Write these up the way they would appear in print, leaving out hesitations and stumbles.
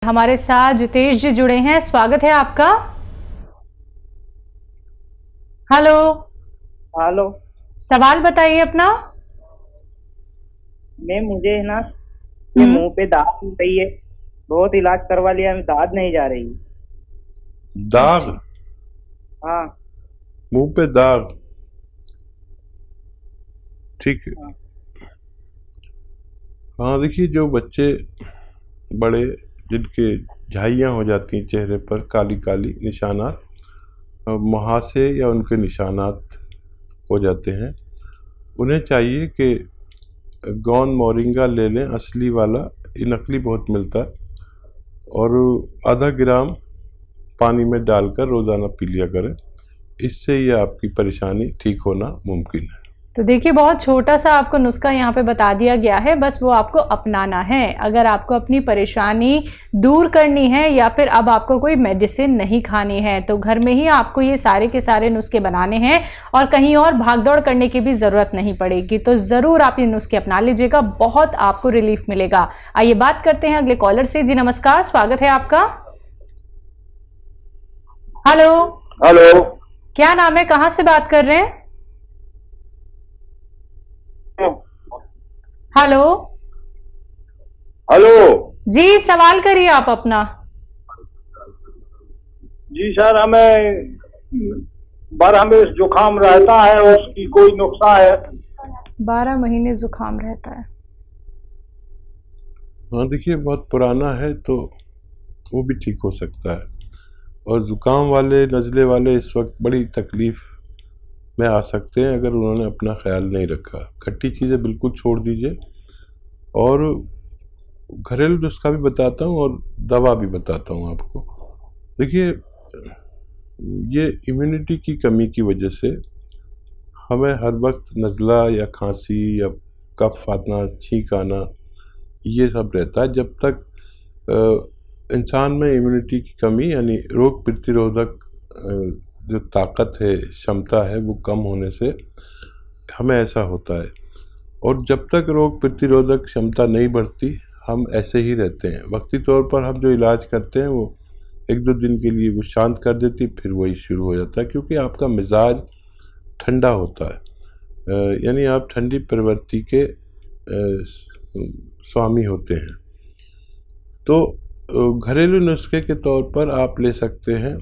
हमारे साथ जितेश जी जुड़े हैं, स्वागत है आपका। हेलो। हेलो। सवाल बताइए अपना। मुझे है ना ये मुंह पे दाग हो रही है, बहुत इलाज करवा लिया, दाद नहीं जा रही। दाग? हाँ। मुंह पे दाग, ठीक है। हाँ। हाँ, देखिए, जो बच्चे बड़े जिनके झाइयाँ हो जाती हैं चेहरे पर, काली काली निशानात, मुहासे या उनके निशानात हो जाते हैं, उन्हें चाहिए कि गौन मोरिंगा ले लें, असली वाला। ये नकली बहुत मिलता है, और आधा ग्राम पानी में डालकर रोज़ाना पी लिया करें। इससे ये आपकी परेशानी ठीक होना मुमकिन है। तो देखिए, बहुत छोटा सा आपको नुस्खा यहाँ पे बता दिया गया है, बस वो आपको अपनाना है। अगर आपको अपनी परेशानी दूर करनी है या फिर अब आपको कोई मेडिसिन नहीं खानी है, तो घर में ही आपको ये सारे के सारे नुस्खे बनाने हैं और कहीं और भागदौड़ करने की भी ज़रूरत नहीं पड़ेगी। तो ज़रूर आप ये नुस्खे अपना लीजिएगा, बहुत आपको रिलीफ मिलेगा। आइए बात करते हैं अगले कॉलर से। जी नमस्कार, स्वागत है आपका। हेलो। हेलो, क्या नाम है, कहाँ से बात कर रहे हैं? हेलो। हेलो जी, सवाल करिए आप अपना। जी सर, हमें 12 में जुकाम रहता है, उसकी कोई नुस्खा है? 12 महीने जुकाम रहता है। हाँ, देखिए, बहुत पुराना है तो वो भी ठीक हो सकता है। और ज़ुकाम वाले, नज़ले वाले इस वक्त बड़ी तकलीफ़ में आ सकते हैं अगर उन्होंने अपना ख्याल नहीं रखा। खट्टी चीज़ें बिल्कुल छोड़ दीजिए, और घरेलू नुस्खा भी बताता हूँ और दवा भी बताता हूँ आपको। देखिए, ये इम्यूनिटी की कमी की वजह से हमें हर वक्त नज़ला या खांसी या कफ आना, छींक आना, ये सब रहता है। जब तक इंसान में इम्यूनिटी की कमी, यानी रोग प्रतिरोधक जो ताकत है, क्षमता है, वो कम होने से हमें ऐसा होता है। और जब तक रोग प्रतिरोधक क्षमता नहीं बढ़ती, हम ऐसे ही रहते हैं। वक्ती तौर पर हम जो इलाज करते हैं वो 1-2 दिन के लिए वो शांत कर देती, फिर वही शुरू हो जाता है, क्योंकि आपका मिजाज ठंडा होता है। यानी आप ठंडी प्रवृत्ति के स्वामी होते हैं। तो घरेलू नुस्खे के तौर पर आप ले सकते हैं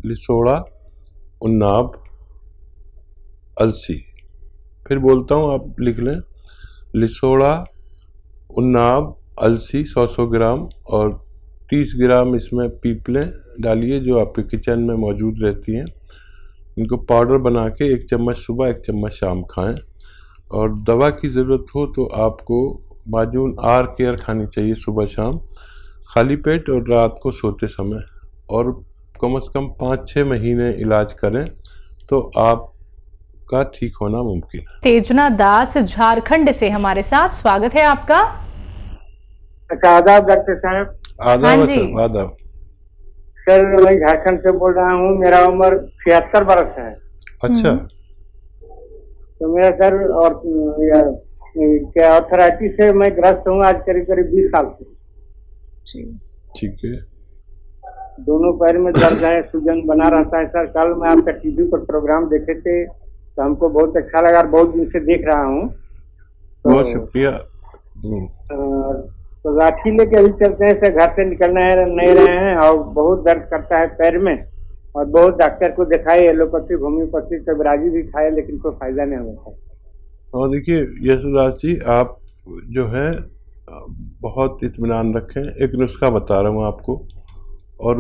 लिसोड़ा, उन्नाब, अलसी। फिर बोलता हूँ, आप लिख लें। लिसोड़ा, उन्नाब, अलसी 100-100 ग्राम, और 30 ग्राम इसमें पीपलें डालिए जो आपके किचन में मौजूद रहती हैं। इनको पाउडर बना के 1 चम्मच सुबह, 1 चम्मच शाम खाएं। और दवा की ज़रूरत हो तो आपको माजून आर केयर खानी चाहिए सुबह शाम, खाली पेट और रात को सोते समय। और कम से कम 5-6 महीने इलाज करें तो आपका ठीक होना मुमकिन है। तेजना दास झारखंड से हमारे साथ, स्वागत है आपका। आदाब डॉक्टर साहब। आदाब हाँ सर, जी। आदाब। सर, मैं झारखंड से बोल रहा हूँ, मेरा उम्र 76 बरस है। अच्छा। तो मेरा सर, और क्या आर्थराइटिस से मैं ग्रस्त हूँ आज करीब करीब 20 साल से। ठीक है। दोनों पैर में दर्द है, सूजन बना रहता है। सर, कल मैं आपका टीवी पर प्रोग्राम देखे थे तो हमको बहुत अच्छा लगा, और बहुत दिन से देख रहा हूँ। बहुत शुक्रिया। तो लाठी लेके अभी चलते हैं सर, घर से निकलना है नहीं रहे हैं, और बहुत दर्द करता है पैर में, और बहुत डॉक्टर को दिखाए, एलोपैथी, होम्योपैथी, सबराजी भी खाए, लेकिन कोई फायदा नहीं होता। और देखिए यशोदास जी, आप जो है बहुत इत्मीनान रखें। एक नुस्खा बता रहा हूँ आपको, और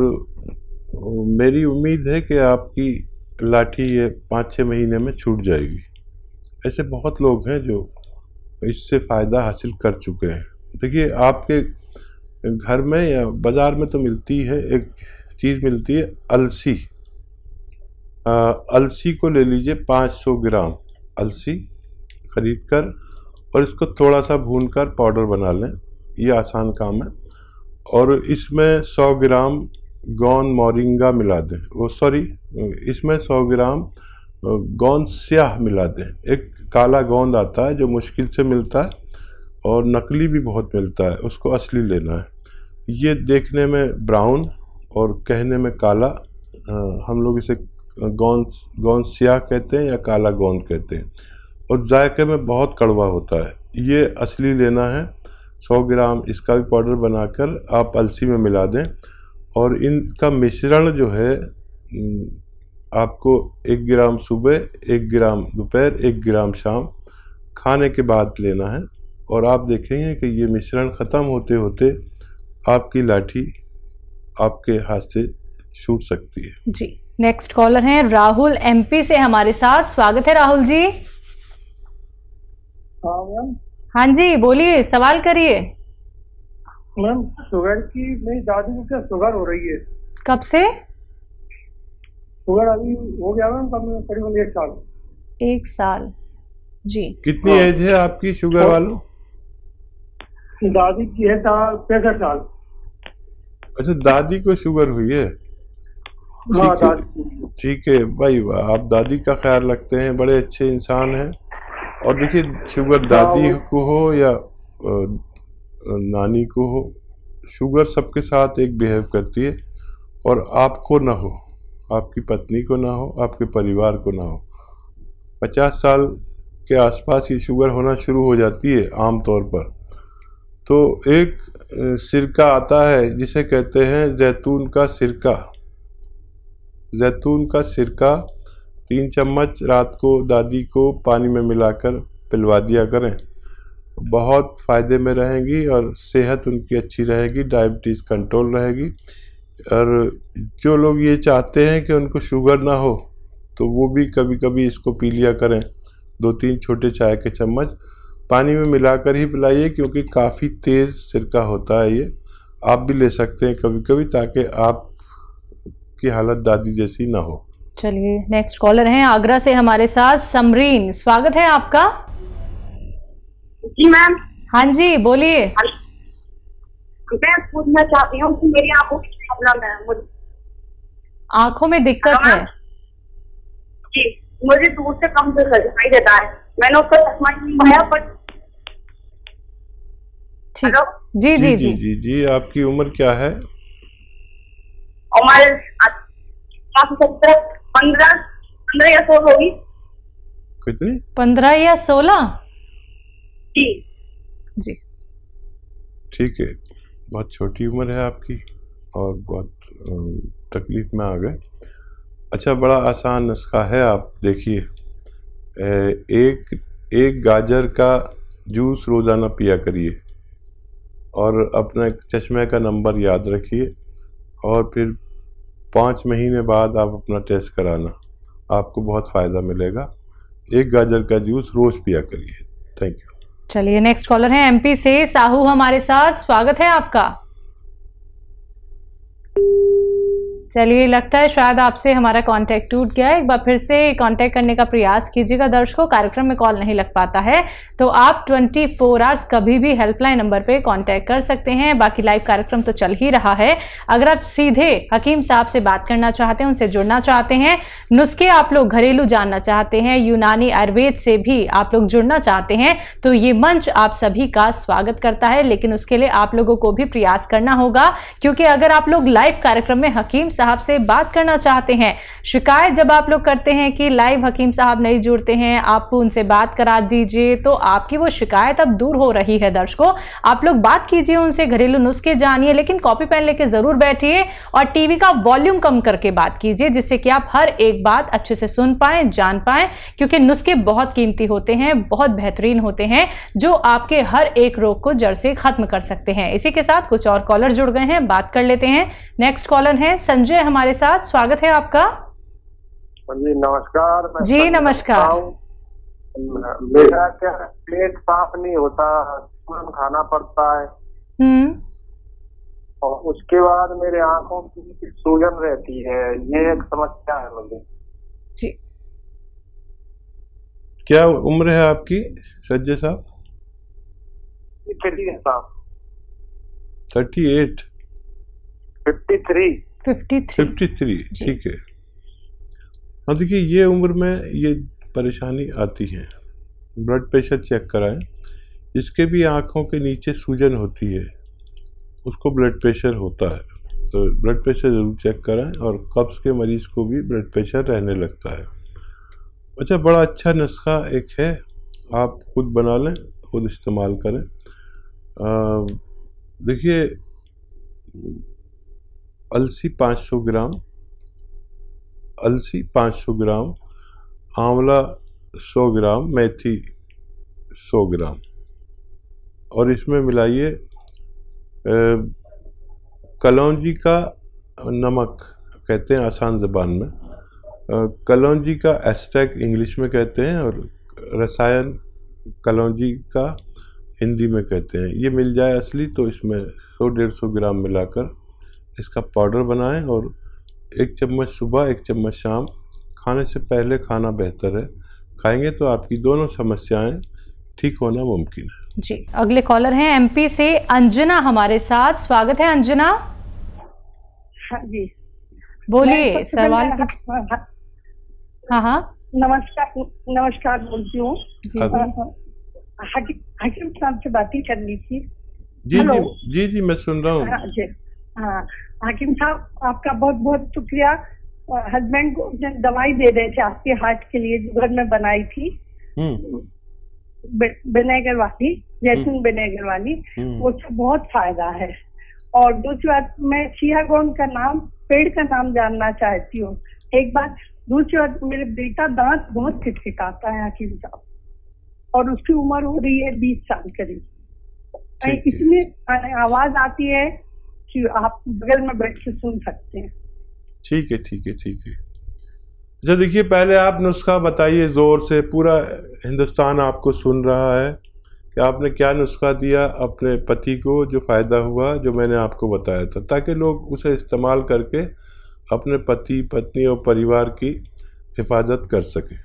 मेरी उम्मीद है कि आपकी लाठी ये 5-6 महीने में छूट जाएगी। ऐसे बहुत लोग हैं जो इससे फ़ायदा हासिल कर चुके हैं। देखिए, आपके घर में या बाज़ार में तो मिलती है, एक चीज़ मिलती है अलसी। अलसी को ले लीजिए 500 ग्राम अलसी खरीद कर, और इसको थोड़ा सा भूनकर पाउडर बना लें। ये आसान काम है। और इसमें 100 ग्राम गौन मोरिंगा मिला दें, इसमें 100 ग्राम गोंद स्याह मिला दें। एक काला गोंद आता है जो मुश्किल से मिलता है, और नकली भी बहुत मिलता है, उसको असली लेना है। ये देखने में ब्राउन और कहने में काला, हम लोग इसे गोंद स्याह कहते हैं या काला गोंद कहते हैं, और जायके में बहुत कड़वा होता है। ये असली लेना है। 100 ग्राम इसका भी पाउडर बनाकर आप अलसी में मिला दें, और इनका मिश्रण जो है आपको 1 ग्राम सुबह, 1 ग्राम दोपहर, 1 ग्राम शाम खाने के बाद लेना है। और आप देखेंगे कि ये मिश्रण ख़त्म होते होते आपकी लाठी आपके हाथ से छूट सकती है। जी, नेक्स्ट कॉलर हैं राहुल MP से हमारे साथ। स्वागत है राहुल जी। हाँ मैम। हाँ जी, बोलिए, सवाल करिए। मैम शुगर की, मेरी दादी को क्या शुगर हो रही है? कब से? शुगर अभी हो गया मैम करीबन 1 साल। 1 साल। जी, कितनी एज है आपकी शुगर वालों? दादी की है 65 साल। अच्छा, दादी को शुगर हुई है। हाँ ठीक है, दादी। ठीक है भाई, वाह, आप दादी का ख्याल रखते हैं, बड़े अच्छे इंसान हैं। और देखिए, शुगर दादी को हो या नानी को हो, शुगर सबके साथ एक बिहेव करती है, और आपको ना हो, आपकी पत्नी को ना हो, आपके परिवार को ना हो। 50 साल के आसपास ये शुगर होना शुरू हो जाती है आम तौर पर। तो एक सिरका आता है जिसे कहते हैं जैतून का सिरका। जैतून का सिरका 3 चम्मच रात को दादी को पानी में मिलाकर पिलवा दिया करें, बहुत फ़ायदे में रहेंगी और सेहत उनकी अच्छी रहेगी, डायबिटीज़ कंट्रोल रहेगी। और जो लोग ये चाहते हैं कि उनको शुगर ना हो, तो वो भी कभी कभी इसको पी लिया करें। 2-3 छोटे चाय के चम्मच पानी में मिलाकर ही पिलाइए, क्योंकि काफ़ी तेज़ सिरका होता है ये। आप भी ले सकते हैं कभी कभी, ताकि आपकी हालत दादी जैसी ना हो। चलिए, नेक्स्ट कॉलर हैं आगरा से हमारे साथ समरीन। स्वागत है आपका। जी मैम। हाँ जी, बोलिए। मैं पूछना चाहती हूँ कि मेरी आंखों की प्रॉब्लम है। आंखों में दिक्कत है? जी, मुझे दूर से कम से दिखाई देता है। मैंने उसका चश्मा नहीं लगाया, पर ठीक। जी जी जी जी जी, आपकी उम्र क्या है? हमारे 15 या 16 होगी। कितनी? 15 या 16? जी जी, ठीक है, बहुत छोटी उम्र है आपकी और बहुत तकलीफ में आ गए। अच्छा, बड़ा आसान नुस्खा है, आप देखिए। एक गाजर का जूस रोज़ाना पिया करिए, और अपने चश्मे का नंबर याद रखिए, और फिर 5 महीने बाद आप अपना टेस्ट कराना, आपको बहुत फ़ायदा मिलेगा। एक गाजर का जूस रोज़ पिया करिए। Thank you. चलिए, नेक्स्ट कॉलर है MP से साहू हमारे साथ। स्वागत है आपका। चलिए, लगता है शायद आपसे हमारा कांटेक्ट टूट गया है। एक बार फिर से कांटेक्ट करने का प्रयास कीजिएगा। दर्शकों, कार्यक्रम में कॉल नहीं लग पाता है तो आप 24 आवर्स कभी भी हेल्पलाइन नंबर पे कांटेक्ट कर सकते हैं। बाकी लाइव कार्यक्रम तो चल ही रहा है। अगर आप सीधे हकीम साहब से बात करना चाहते हैं, उनसे जुड़ना चाहते हैं, नुस्खे आप लोग घरेलू जानना चाहते हैं, यूनानी आयुर्वेद से भी आप लोग जुड़ना चाहते हैं, तो ये मंच आप सभी का स्वागत करता है। लेकिन उसके लिए आप लोगों को भी प्रयास करना होगा, क्योंकि अगर आप लोग लाइव कार्यक्रम में हकीम साहब से बात करना चाहते हैं, शिकायत जब आप लोग करते हैं कि लाइव हकीम साहब नहीं जुड़ते हैं, आप उनसे बात करा दीजिए, तो आपकी वो शिकायत अब दूर हो रही है। दर्शकों, आप लोग बात कीजिए उनसे, घरेलू नुस्खे जानिए, लेकिन कॉपी पेन लेके जरूर बैठिए और टीवी का वॉल्यूम कम करके बात कीजिए, जिससे कि आप हर एक बात अच्छे से सुन पाएं, जान पाएं, क्योंकि नुस्खे बहुत कीमती होते हैं, बहुत बेहतरीन होते हैं, जो आपके हर एक रोग को जड़ से खत्म कर सकते हैं। इसी के साथ कुछ और कॉलर जुड़ गए हैं, बात कर लेते हैं। नेक्स्ट कॉलर हैं संजय हमारे साथ। स्वागत है आपका। जी नमस्कार। जी नमस्कार। मेरा क्या पेट साफ नहीं होता, खाना पड़ता है, और उसके बाद मेरे आंखों की सूजन रहती है। ये एक समस्या है मुझे। जी, क्या उम्र है आपकी संजय साहब? 38? 53? ठीक है। हाँ, देखिए, ये उम्र में ये परेशानी आती है। ब्लड प्रेशर चेक कराएं। इसके भी आँखों के नीचे सूजन होती है, उसको ब्लड प्रेशर होता है, तो ब्लड प्रेशर ज़रूर चेक कराएं। और कब्ज़ के मरीज़ को भी ब्लड प्रेशर रहने लगता है। अच्छा, बड़ा अच्छा नुस्खा एक है, आप खुद बना लें, खुद इस्तेमाल करें। देखिए, अलसी 500 ग्राम, अलसी 500 ग्राम, आंवला 100 ग्राम, मेथी 100 ग्राम, और इसमें मिलाइए कलौंजी का नमक, कहते हैं आसान ज़बान में, कलौंजी का एस्टेक इंग्लिश में कहते हैं, और रसायन कलौंजी का हिंदी में कहते हैं। ये मिल जाए असली तो इसमें 100-150 ग्राम मिलाकर इसका पाउडर बनाएं, और 1 चम्मच सुबह 1 चम्मच शाम, खाने से पहले खाना बेहतर है। खाएंगे तो आपकी दोनों समस्याएं ठीक होना मुमकिन है। जी, अगले कॉलर हैं एमपी से अंजना हमारे साथ। स्वागत है अंजना। हाँ जी, बोलिए सवाल। हाँ, नमस्कार बोलती हूँ। हकीम साहब से बात ही करनी थी। जी, मैं सुन रहा हूँ। हाँ, हकीम साहब आपका बहुत बहुत शुक्रिया। हस्बैंड को दवाई दे रहे थे आपके हार्ट के लिए, जो घर में बनाई थी, विनेगर वाली, जैतून विनेगर वाली, उससे बहुत फायदा है। और दूसरी बात, मैं सियागोन का नाम, पेड़ का नाम जानना चाहती हूँ एक बात। दूसरी बात, मेरे बेटा दांत बहुत खिटखिटाता है हकीम साहब, और उसकी उम्र हो रही है 20 साल करीब। इतनी आवाज आती है कि आप बगल में बैठ के सुन सकते हैं। ठीक है। अच्छा, देखिए, पहले आप नुस्खा बताइए ज़ोर से, पूरा हिंदुस्तान आपको सुन रहा है कि आपने क्या नुस्खा दिया अपने पति को, जो फ़ायदा हुआ, जो मैंने आपको बताया था, ताकि लोग उसे इस्तेमाल करके अपने पति, पत्नी और परिवार की हिफाजत कर सके।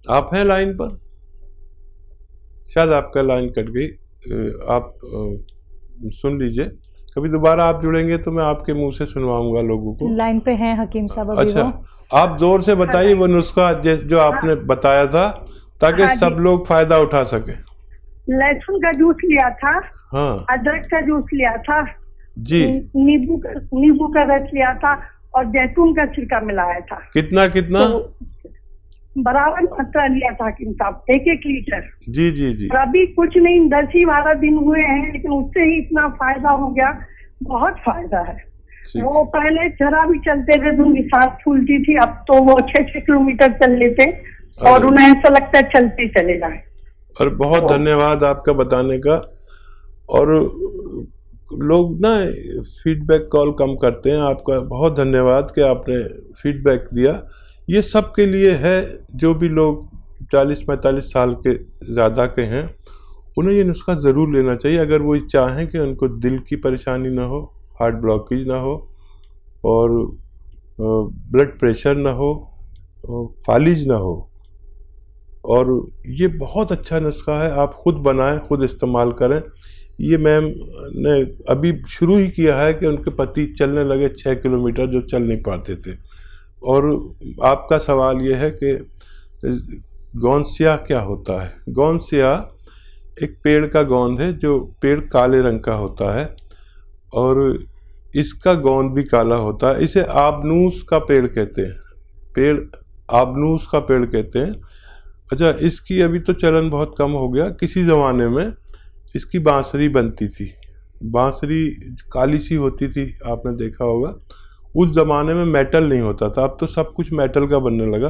आप हैं लाइन पर? शायद आपका लाइन कट गई, आप सुन लीजिए, कभी दोबारा आप जुड़ेंगे तो मैं आपके मुंह से सुनवाऊंगा लोगों को। लाइन पे हैं हकीम साहब अभी। अच्छा, आप जोर से बताइए वो नुस्खा जो आपने बताया था, ताकि सब लोग फायदा उठा सके। लहसुन का जूस लिया था, हाँ, अदरक का जूस लिया था जी, नींबू का रस लिया था, और जैतून का छिलका मिलाया था। कितना तो बराबर मात्रा लिया था हकीम साहब, 1-1 लीटर। जी। अभी कुछ नहीं, 10-12 दिन हुए हैं, लेकिन उससे ही इतना फायदा हो गया, बहुत फायदा है। वो पहले जरा भी चलते थे तो उनकी सांस फूलती थी, अब तो वो 6-6 किलोमीटर चल लेते, और उन्हें ऐसा लगता है चलते चले जाए। और बहुत धन्यवाद आपका बताने का। और लोग ना फीडबैक कॉल कम करते हैं, आपका बहुत धन्यवाद कि आपने फीडबैक दिया। ये सब के लिए है, जो भी लोग 40-45 साल के ज़्यादा के हैं, उन्हें ये नुस्खा ज़रूर लेना चाहिए, अगर वो चाहें कि उनको दिल की परेशानी ना हो, हार्ट ब्लॉकेज ना हो, और ब्लड प्रेशर ना हो, फालिज ना हो। और ये बहुत अच्छा नुस्खा है, आप खुद बनाएं, खुद इस्तेमाल करें। ये मैम ने अभी शुरू ही किया है कि उनके पति चलने लगे 6 किलोमीटर, जो चल नहीं पाते थे। और आपका सवाल ये है कि गोंद-स्याह क्या होता है? गोंद-स्याह एक पेड़ का गोंद है, जो पेड़ काले रंग का होता है, और इसका गोंद भी काला होता है। इसे आबनूस का पेड़ कहते हैं, आबनूस का पेड़ कहते हैं। अच्छा, इसकी अभी तो चलन बहुत कम हो गया। किसी ज़माने में इसकी बांसुरी बनती थी, बांसुरी काली सी होती थी, आपने देखा होगा। उस ज़माने में मेटल नहीं होता था, अब तो सब कुछ मेटल का बनने लगा।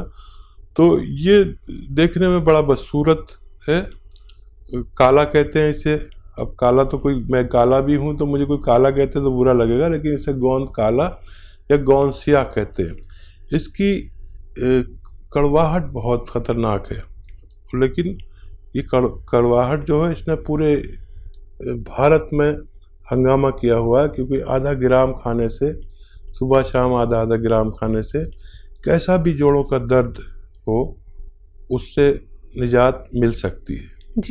तो ये देखने में बड़ा बदसूरत है, काला कहते हैं इसे। अब काला तो कोई, मैं काला भी हूँ, तो मुझे कोई काला कहते तो बुरा लगेगा, लेकिन इसे गोंद काला या गोंद-स्याह कहते हैं। इसकी कड़वाहट बहुत ख़तरनाक है, लेकिन ये कड़वाहट जो है, इसने पूरे भारत में हंगामा किया हुआ है, क्योंकि आधा ग्राम खाने से, सुबह शाम आधा ग्राम खाने से, कैसा भी जोड़ों का दर्द हो, उससे निजात मिल सकती है।